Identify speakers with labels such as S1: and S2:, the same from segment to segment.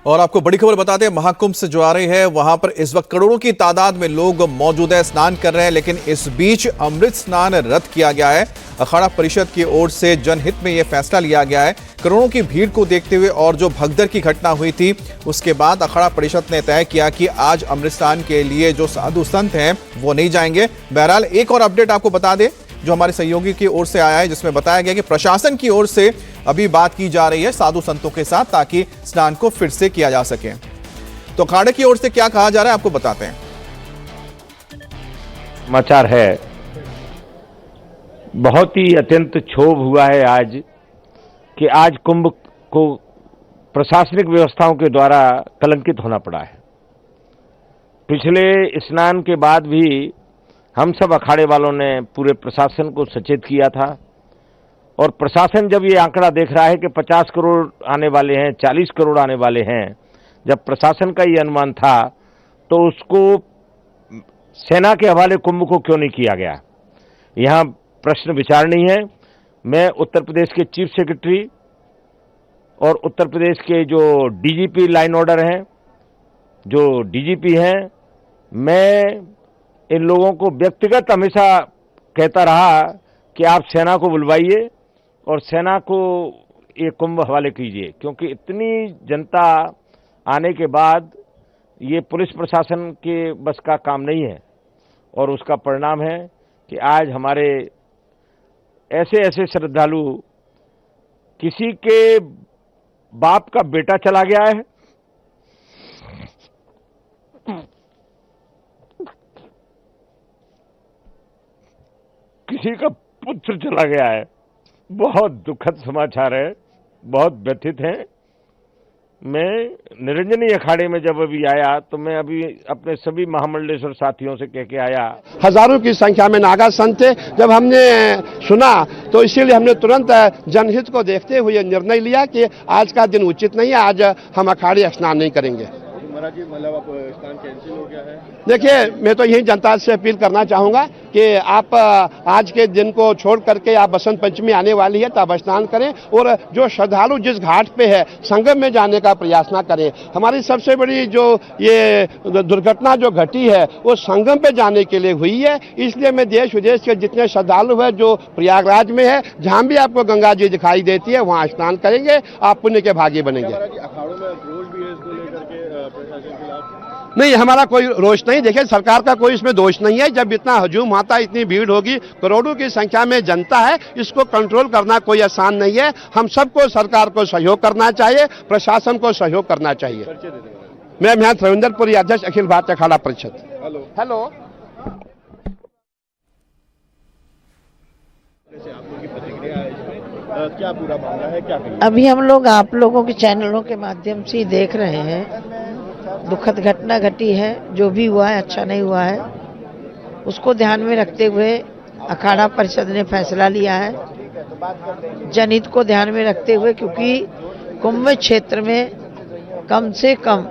S1: और आपको बड़ी खबर बता दें, महाकुंभ से जो आ रही है वहां पर इस वक्त करोड़ों की तादाद में लोग मौजूद है, स्नान कर रहे हैं। लेकिन इस बीच अमृत स्नान रद्द किया गया है। अखाड़ा परिषद की ओर से जनहित में यह फैसला लिया गया है। करोड़ों की भीड़ को देखते हुए और जो भगदड़ की घटना हुई थी उसके बाद अखाड़ा परिषद ने तय किया कि आज अमृत स्नान के लिए जो साधु संत हैं वो नहीं जाएंगे। बहरहाल एक और अपडेट आपको बता दें जो हमारे सहयोगी की ओर से आया है, जिसमें बताया गया कि प्रशासन की ओर से अभी बात की जा रही है साधु संतों के साथ ताकि स्नान को फिर से किया जा सके। तो अखाड़े की ओर से क्या कहा जा रहा है आपको बताते हैं।
S2: समाचार है, बहुत ही अत्यंत क्षोभ हुआ है आज कि आज कुंभ को प्रशासनिक व्यवस्थाओं के द्वारा कलंकित होना पड़ा है। पिछले स्नान के बाद भी हम सब अखाड़े वालों ने पूरे प्रशासन को सचेत किया था और प्रशासन जब ये आंकड़ा देख रहा है कि 50 करोड़ आने वाले हैं, 40 करोड़ आने वाले हैं, जब प्रशासन का ये अनुमान था तो उसको सेना के हवाले कुंभ को क्यों नहीं किया गया, यहाँ प्रश्न विचारणीय है। मैं उत्तर प्रदेश के चीफ सेक्रेटरी और उत्तर प्रदेश के जो डीजीपी लाइन ऑर्डर हैं, जो डीजीपी हैं, मैं इन लोगों को व्यक्तिगत हमेशा कहता रहा कि आप सेना को बुलवाइए और सेना को ये कुंभ हवाले कीजिए, क्योंकि इतनी जनता आने के बाद ये पुलिस प्रशासन के बस का काम नहीं है। और उसका परिणाम है कि आज हमारे ऐसे ऐसे श्रद्धालु, किसी के बाप का बेटा चला गया है, किसी का पुत्र चला गया है। बहुत दुखद समाचार है, बहुत व्यथित है। मैं निरंजनी अखाड़े में जब अभी आया तो मैं अभी अपने सभी महामंडलेश्वर साथियों से कह के आया,
S3: हजारों की संख्या में नागा संत थे। जब हमने सुना तो इसीलिए हमने तुरंत जनहित को देखते हुए निर्णय लिया कि आज का दिन उचित नहीं है, आज हम अखाड़े स्नान नहीं करेंगे।
S4: मतलब अब स्नान कैंसिल हो गया है।
S3: देखिए, मैं तो यही जनता से अपील करना चाहूंगा कि आप आज के दिन को छोड़ करके आप बसंत पंचमी आने वाली है तब स्नान करें और जो श्रद्धालु जिस घाट पे है संगम में जाने का प्रयास ना करें। हमारी सबसे बड़ी जो ये दुर्घटना जो घटी है वो संगम पे जाने के लिए हुई है। इसलिए मैं देश विदेश के जितने श्रद्धालु है जो प्रयागराज में है, जहां भी आपको गंगा जी दिखाई देती है वहां स्नान करेंगे, आप पुण्य के भागी बनेंगे।
S4: अखाड़ों में रोष भी है इसको लेकर के प्रशासन के खिलाफ?
S3: नहीं, हमारा कोई रोष नहीं। देखिए, सरकार का कोई इसमें दोष नहीं है। जब इतना हजूम आता, इतनी भीड़ होगी, करोड़ों की संख्या में जनता है, इसको कंट्रोल करना कोई आसान नहीं है। हम सबको सरकार को सहयोग करना चाहिए, प्रशासन को सहयोग करना चाहिए। मैं यहाँ रविंद्रपुरी अध्यक्ष अखिल भारतीय अखाड़ा परिषद। हेलो।
S4: क्या पूरा मामला है, क्या कहिए?
S5: अभी हम लोग आप लोगों के चैनलों के माध्यम से देख रहे हैं, दुखद घटना घटी है। जो भी हुआ है अच्छा नहीं हुआ है, उसको ध्यान में रखते हुए अखाड़ा परिषद ने फैसला लिया है, जनहित को ध्यान में रखते हुए, क्योंकि कुंभ क्षेत्र में कम से कम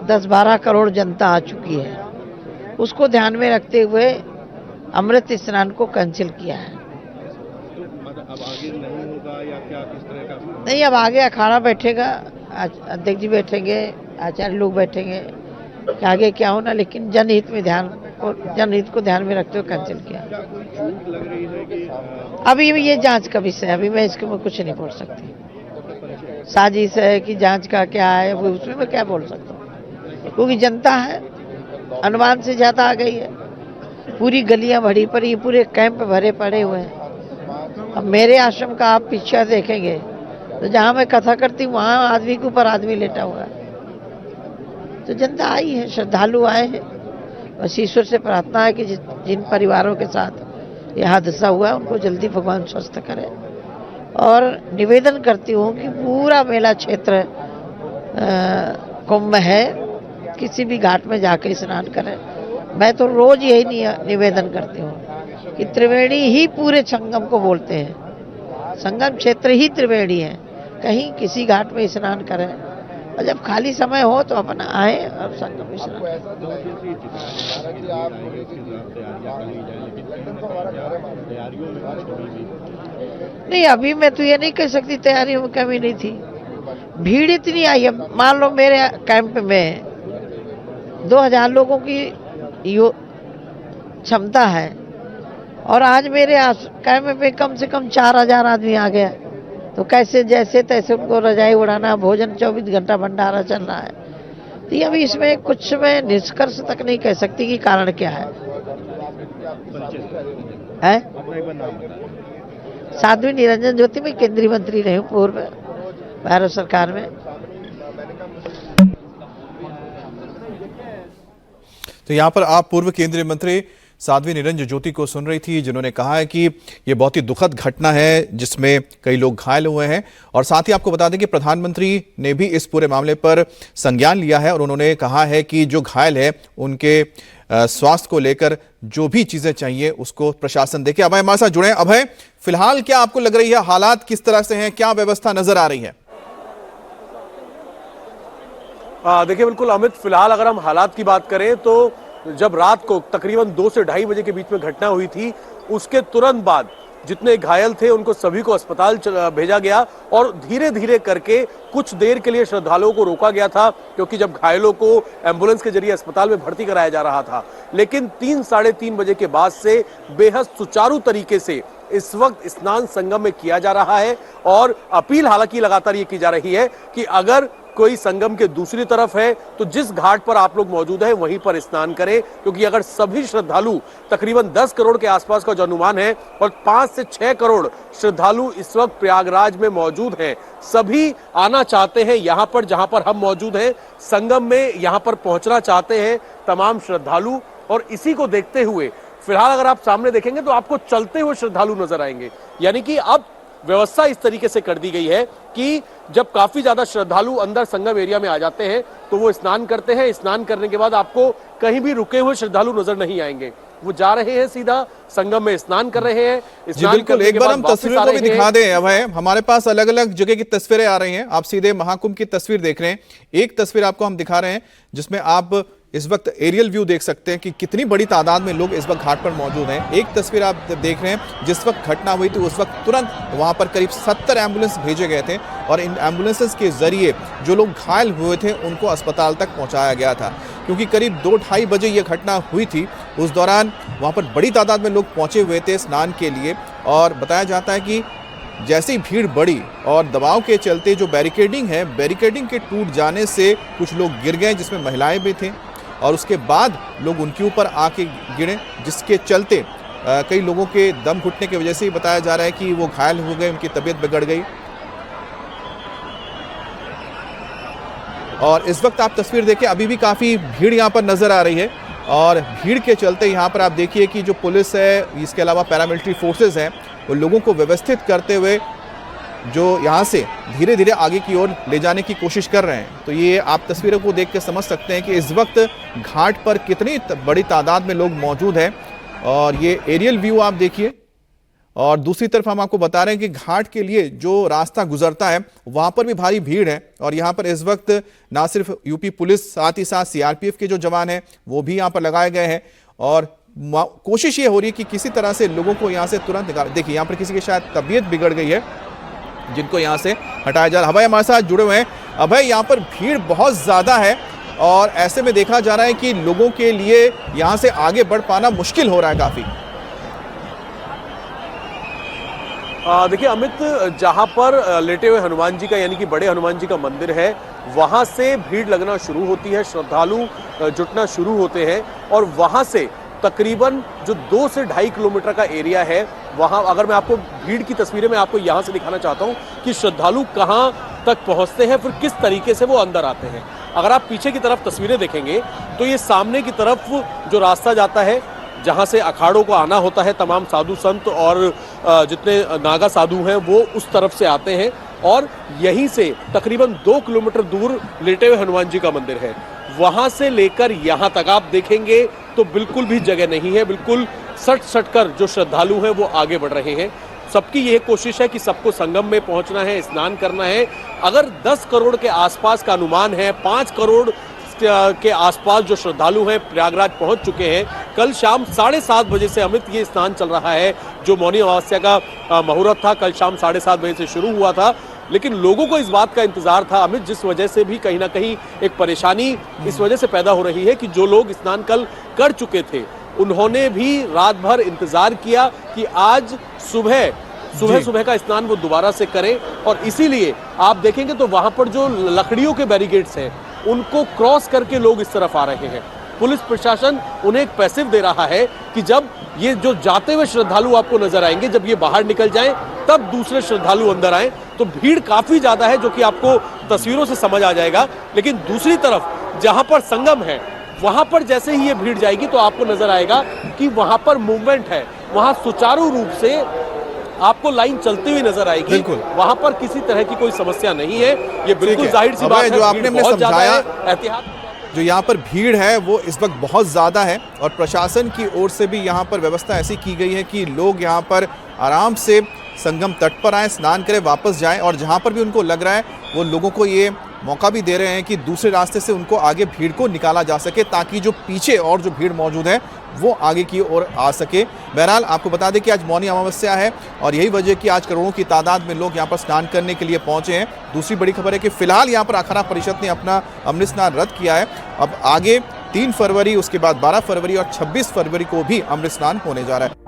S5: 10-12 करोड़ जनता आ चुकी है। उसको ध्यान में रखते हुए अमृत स्नान को कैंसिल किया है।
S4: अब आगे नहीं होगा या क्या, किस तरह का?
S5: नहीं, अब आगे अखाड़ा बैठेगा, अध्यक्ष जी बैठेंगे, आचार्य लोग बैठेंगे कि आगे क्या होना, लेकिन जनहित को ध्यान में रखते हुए कैंसिल किया।
S4: क्या कोई चूक लग रही है कि
S5: अभी ये जांच का विषय है, अभी मैं इसके में कुछ नहीं बोल सकती। साजिश है कि जांच का क्या है वो, उसमें मैं क्या बोल सकता हूँ, क्योंकि जनता है, अनुमान से ज्यादा आ गई है। पूरी गलियां भरी पड़ी, पूरे कैंप भरे पड़े हुए हैं। अब मेरे आश्रम का आप पीछे देखेंगे तो जहां मैं कथा करती हूँ वहां आदमी के ऊपर आदमी लेटा हुआ है। तो जनता आई है, श्रद्धालु आए हैं। बस ईश्वर से प्रार्थना है कि जिन परिवारों के साथ यह हादसा हुआ है उनको जल्दी भगवान स्वस्थ करे। और निवेदन करती हूँ कि पूरा मेला क्षेत्र कुंभ है, किसी भी घाट में जाके स्नान करें। मैं तो रोज यही निवेदन करती हूँ कि त्रिवेणी ही पूरे संगम को बोलते हैं, संगम क्षेत्र ही त्रिवेणी है। कहीं किसी घाट में स्नान करें और जब खाली समय हो तो अपना आए और संगम में स्नान करें। नहीं, अभी मैं तो ये नहीं कह सकती तैयारियों में कमी नहीं थी। भीड़ इतनी आई है, मान लो मेरे कैंप में 2000 लोगों की क्षमता है और आज मेरे कैंप में कम से कम 4000 आदमी आ गया। तो कैसे जैसे तैसे उनको रजाई उड़ाना, भोजन 24 घंटा भंडारा चल रहा है। तो ये अभी इसमें कुछ मैं निष्कर्ष तक नहीं कह सकती कि कारण क्या है? साध्वी निरंजन ज्योति, में केंद्रीय मंत्री रही हूँ पूर्व भारत सरकार में।
S1: तो यहाँ पर आप पूर्व केंद्रीय मंत्री साध्वी निरंजन ज्योति को सुन रही थी, जिन्होंने कहा है कि ये बहुत ही दुखद घटना है जिसमें कई लोग घायल हुए हैं। और साथ ही आपको बता दें कि प्रधानमंत्री ने भी इस पूरे मामले पर संज्ञान लिया है और उन्होंने कहा है कि जो घायल है उनके स्वास्थ्य को लेकर जो भी चीजें चाहिए उसको प्रशासन देखे। अभय हमारे साथ जुड़े हैं। अभय, फिलहाल क्या आपको लग रही है, हालात किस तरह से हैं, क्या व्यवस्था नजर आ रही है?
S6: देखिए बिल्कुल अमित, फिलहाल अगर हम हालात की बात करें तो जब रात को तकरीबन 2 से 2:30 बजे के बीच में घटना हुई थी, उसके तुरंत बाद जितने घायल थे उनको सभी को अस्पताल भेजा गया और धीरे धीरे करके कुछ देर के लिए श्रद्धालुओं को रोका गया था, क्योंकि जब घायलों को एम्बुलेंस के जरिए अस्पताल में भर्ती कराया जा रहा था। लेकिन 3 साढ़े 3 बजे के बाद से बेहद सुचारू तरीके से इस वक्त स्नान संगम में किया जा रहा है और अपील हालांकि लगातार ये की जा रही है कि अगर कोई संगम के दूसरी तरफ है तो जिस घाट पर आप लोग मौजूद हैं वहीं पर स्नान करें, क्योंकि अगर सभी श्रद्धालु तकरीबन 10 करोड़ के आसपास का जो अनुमान है और 5 से 6 करोड़ श्रद्धालु इस वक्त प्रयागराज में मौजूद हैं, सभी आना चाहते हैं यहां पर जहां पर हम मौजूद हैं संगम में, यहां पर पहुंचना चाहते हैं तमाम श्रद्धालु। और इसी को देखते हुए फिलहाल अगर आप सामने देखेंगे तो आपको चलते हुए श्रद्धालु नजर आएंगे। यानी कि अब व्यवस्था इस तरीके से कर दी गई है कि जब काफी ज्यादा श्रद्धालु अंदर संगम एरिया में आ जाते हैं तो वो स्नान करते हैं। स्नान करने के बाद आपको कहीं भी रुके हुए श्रद्धालु नजर नहीं आएंगे, वो जा रहे हैं सीधा संगम में स्नान कर रहे हैं।
S1: जी बिल्कुल, एक बार हम तस्वीरों को भी दिखा दें। अब है हमारे पास अलग अलग जगह की तस्वीरें आ रही हैं, आप सीधे महाकुंभ की तस्वीर देख रहे हैं। एक तस्वीर आपको हम दिखा रहे हैं जिसमें आप इस वक्त एरियल व्यू देख सकते हैं कि कितनी बड़ी तादाद में लोग इस वक्त घाट पर मौजूद हैं। एक तस्वीर आप देख रहे हैं, जिस वक्त घटना हुई थी उस वक्त तुरंत वहां पर करीब 70 एम्बुलेंस भेजे गए थे और इन एम्बुलेंसेस के जरिए जो लोग घायल हुए थे उनको अस्पताल तक पहुंचाया गया था, क्योंकि करीब 2-2:30 बजे ये घटना हुई थी। उस दौरान वहां पर बड़ी तादाद में लोग पहुंचे हुए थे स्नान के लिए और बताया जाता है कि जैसे ही भीड़ बढ़ी और दबाव के चलते जो बैरिकेडिंग है, बैरिकेडिंग के टूट जाने से कुछ लोग गिर गए जिसमें महिलाएं भी थे और उसके बाद लोग उनके ऊपर आके गिरे, जिसके चलते कई लोगों के दम घुटने की वजह से ही बताया जा रहा है कि वो घायल हो गए, उनकी तबीयत बिगड़ गई। और इस वक्त आप तस्वीर देखें, अभी भी काफ़ी भीड़ यहाँ पर नज़र आ रही है और भीड़ के चलते यहाँ पर आप देखिए कि जो पुलिस है, इसके अलावा पैरामिलिट्री फोर्सेस हैं, वो लोगों को व्यवस्थित करते हुए जो यहाँ से धीरे धीरे आगे की ओर ले जाने की कोशिश कर रहे हैं। तो ये आप तस्वीरों को देख के समझ सकते हैं कि इस वक्त घाट पर कितनी बड़ी तादाद में लोग मौजूद हैं। और ये एरियल व्यू आप देखिए और दूसरी तरफ हम आपको बता रहे हैं कि घाट के लिए जो रास्ता गुजरता है वहाँ पर भी भारी भीड़ है और यहाँ पर इस वक्त ना सिर्फ यूपी पुलिस, साथ ही साथ सीआरपीएफ के जो जवान हैं वो भी यहाँ पर लगाए गए हैं और कोशिश ये हो रही है कि किसी तरह से लोगों को यहाँ से तुरंत निकाल। देखिए यहाँ पर किसी की शायद तबीयत बिगड़ गई है जिनको यहाँ से हटाया जा रहा है। अभय हमारे साथ जुड़े हुए हैं। अभय, यहाँ पर भीड़ बहुत ज़्यादा है और ऐसे में देखा जा रहा है कि लोगों के लिए यहाँ से आगे बढ़ पाना मुश्किल हो रहा है काफ़ी।
S6: देखिए अमित, जहाँ पर लेटे हुए हनुमान जी का यानी कि बड़े हनुमान जी का मंदिर है वहाँ से भीड़ लगना शुरू होती है, श्रद्धालु जुटना शुरू होते हैं और वहाँ से तकरीबन जो 2 से 2.5 किलोमीटर का एरिया है वहाँ, अगर मैं आपको भीड़ की तस्वीरें मैं आपको यहाँ से दिखाना चाहता हूँ कि श्रद्धालु कहाँ तक पहुँचते हैं, फिर किस तरीके से वो अंदर आते हैं। अगर आप पीछे की तरफ तस्वीरें देखेंगे तो ये सामने की तरफ जो रास्ता जाता है जहाँ से अखाड़ों को आना होता है, तमाम साधु संत और जितने नागा साधु हैं वो उस तरफ से आते हैं और यहीं से तकरीबन 2 किलोमीटर दूर लेटे हुए हनुमान जी का मंदिर है। वहां से लेकर यहां तक आप देखेंगे तो बिल्कुल भी जगह नहीं है, बिल्कुल सट कर जो श्रद्धालु हैं वो आगे बढ़ रहे हैं। सबकी यह कोशिश है कि सबको संगम में पहुंचना है, स्नान करना है। अगर 10 करोड़ के आसपास का अनुमान है, 5 करोड़ के आसपास जो श्रद्धालु हैं प्रयागराज पहुंच चुके हैं। कल शाम 7:30 बजे से अमित ये स्नान चल रहा है, जो मौनी अमावस्या का मुहूर्त था कल शाम 7:30 बजे से शुरू हुआ था, लेकिन लोगों को इस बात का इंतजार था अमित, जिस वजह से भी कहीं ना कहीं एक परेशानी इस वजह से पैदा हो रही है कि जो लोग स्नान कल कर चुके थे उन्होंने भी रात भर इंतजार किया कि आज सुबह का स्नान वो दोबारा से करें। और इसीलिए आप देखेंगे तो वहां पर जो लकड़ियों के बैरिकेड्स हैं उनको क्रॉस करके लोग इस तरफ आ रहे हैं। पुलिस प्रशासन उन्हें एक पैसिव दे रहा है कि जब ये जो जाते हुए श्रद्धालु आपको नजर आएंगे, जब ये बाहर निकल जाएं तब दूसरे श्रद्धालु अंदर आए। तो भीड़ काफी ज्यादा है जो कि आपको तस्वीरों से समझ आ जाएगा। लेकिन दूसरी तरफ जहां पर संगम है वहां पर जैसे ही ये भीड़ जाएगी तो आपको नजर आएगा कि वहां पर मूवमेंट है, वहां सुचारू रूप से आपको लाइन चलती हुई नजर आएगी। वहां पर किसी तरह की कोई समस्या नहीं है। ये बिल्कुल जाहिर सी बात है,
S1: जो आपने हमें समझाया,
S6: एहतियात
S1: जो यहाँ पर भीड़ है वो इस वक्त बहुत ज़्यादा है और प्रशासन की ओर से भी यहाँ पर व्यवस्था ऐसी की गई है कि लोग यहाँ पर आराम से संगम तट पर आएँ, स्नान करें, वापस जाएं। और जहाँ पर भी उनको लग रहा है वो लोगों को ये मौका भी दे रहे हैं कि दूसरे रास्ते से उनको आगे भीड़ को निकाला जा सके, ताकि जो पीछे और जो भीड़ मौजूद है वो आगे की ओर आ सके। बहरहाल आपको बता दें कि आज मौनी अमावस्या है और यही वजह कि आज करोड़ों की तादाद में लोग यहाँ पर स्नान करने के लिए पहुंचे हैं। दूसरी बड़ी खबर है कि फिलहाल यहाँ पर अखाड़ा परिषद ने अपना अमृत स्नान रद्द किया है। अब आगे 3 फरवरी, उसके बाद 12 फरवरी और 26 फरवरी को भी अमृत स्नान होने जा रहा है।